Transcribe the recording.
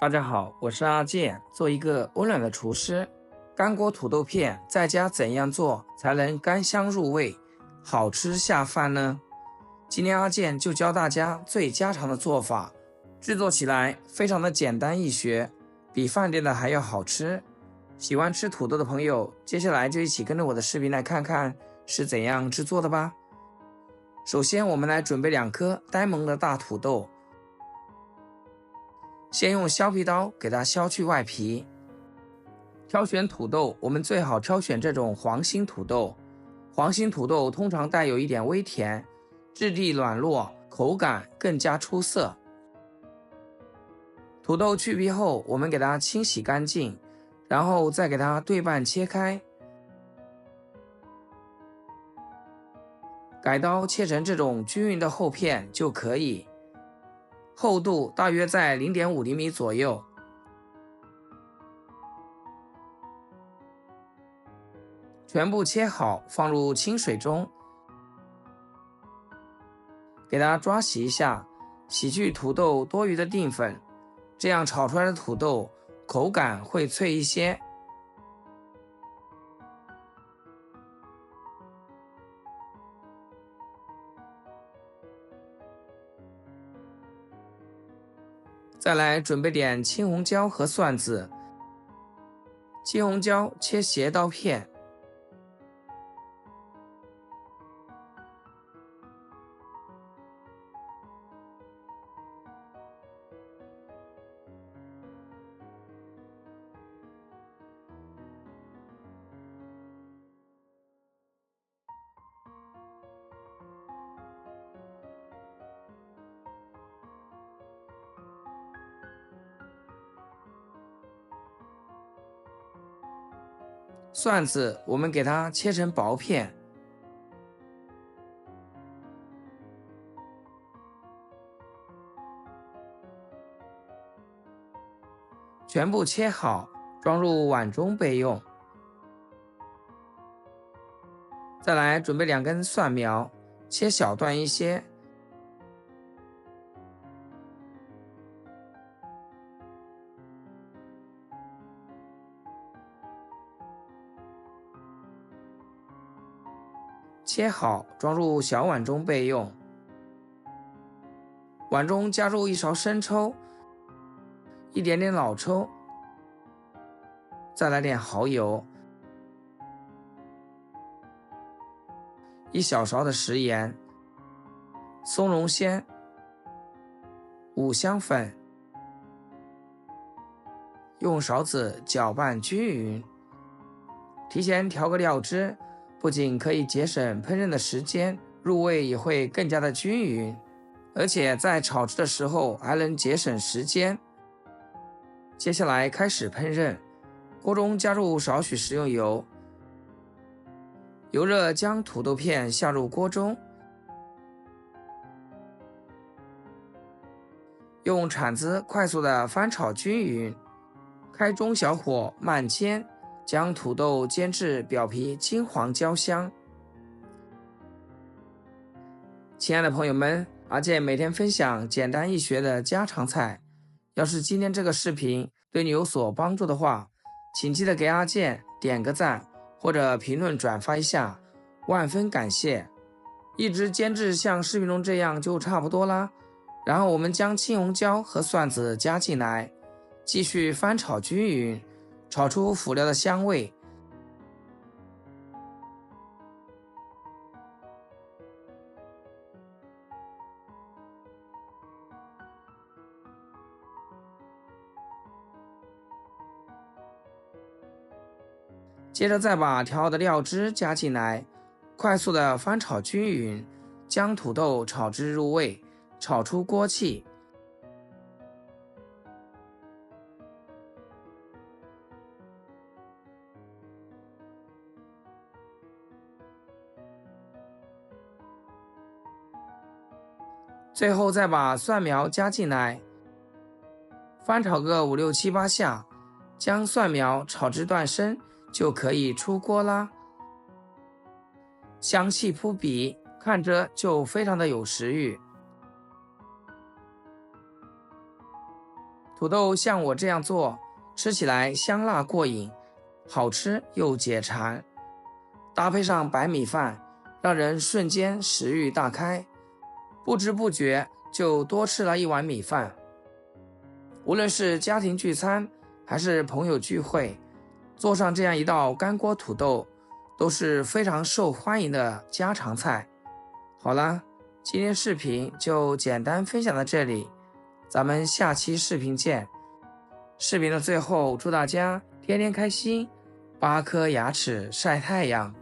大家好，我是阿健，做一个温暖的厨师。干锅土豆片在家怎样做才能甘香入味，好吃下饭呢？今天阿健就教大家最家常的做法，制作起来非常的简单易学，比饭店的还要好吃。喜欢吃土豆的朋友，接下来就一起跟着我的视频来看看是怎样制作的吧。首先我们来准备2颗呆萌的大土豆，先用削皮刀给它削去外皮。挑选土豆，我们最好挑选这种黄心土豆。黄心土豆通常带有一点微甜，质地软糯，口感更加出色。土豆去皮后，我们给它清洗干净，然后再给它对半切开，改刀切成这种均匀的厚片就可以，厚度大约在 0.5 厘米左右。全部切好，放入清水中，给它抓洗一下，洗去土豆多余的淀粉，这样炒出来的土豆口感会脆一些。再来准备点青红椒和蒜子，青红椒切斜刀片，蒜子我们给它切成薄片，全部切好，装入碗中备用。再来准备2根蒜苗，切小段一些，切好装入小碗中备用。碗中加入1勺生抽，一点点老抽，再来点蚝油，1小勺的食盐，松茸鲜，五香粉，用勺子搅拌均匀。提前调个料汁，不仅可以节省烹饪的时间，入味也会更加的均匀，而且在炒制的时候还能节省时间。接下来开始烹饪，锅中加入少许食用油，油热将土豆片下入锅中，用铲子快速的翻炒均匀，开中小火慢煎，将土豆煎至表皮金黄焦香。亲爱的朋友们，阿健每天分享简单易学的家常菜，要是今天这个视频对你有所帮助的话，请记得给阿健点个赞或者评论转发一下，万分感谢。一直煎至像视频中这样就差不多啦，然后我们将青红椒和蒜子加进来，继续翻炒均匀，炒出辅料的香味。接着再把调好的料汁加进来，快速的翻炒均匀，将土豆炒至入味，炒出锅气。最后再把蒜苗加进来，翻炒个5、6、7、8下，将蒜苗炒至断生，就可以出锅啦。香气扑鼻，看着就非常的有食欲。土豆像我这样做，吃起来香辣过瘾，好吃又解馋，搭配上白米饭，让人瞬间食欲大开，不知不觉就多吃了一碗米饭。无论是家庭聚餐还是朋友聚会，做上这样一道干锅土豆都是非常受欢迎的家常菜。好了，今天视频就简单分享到这里，咱们下期视频见。视频的最后，祝大家天天开心，8颗牙齿晒太阳。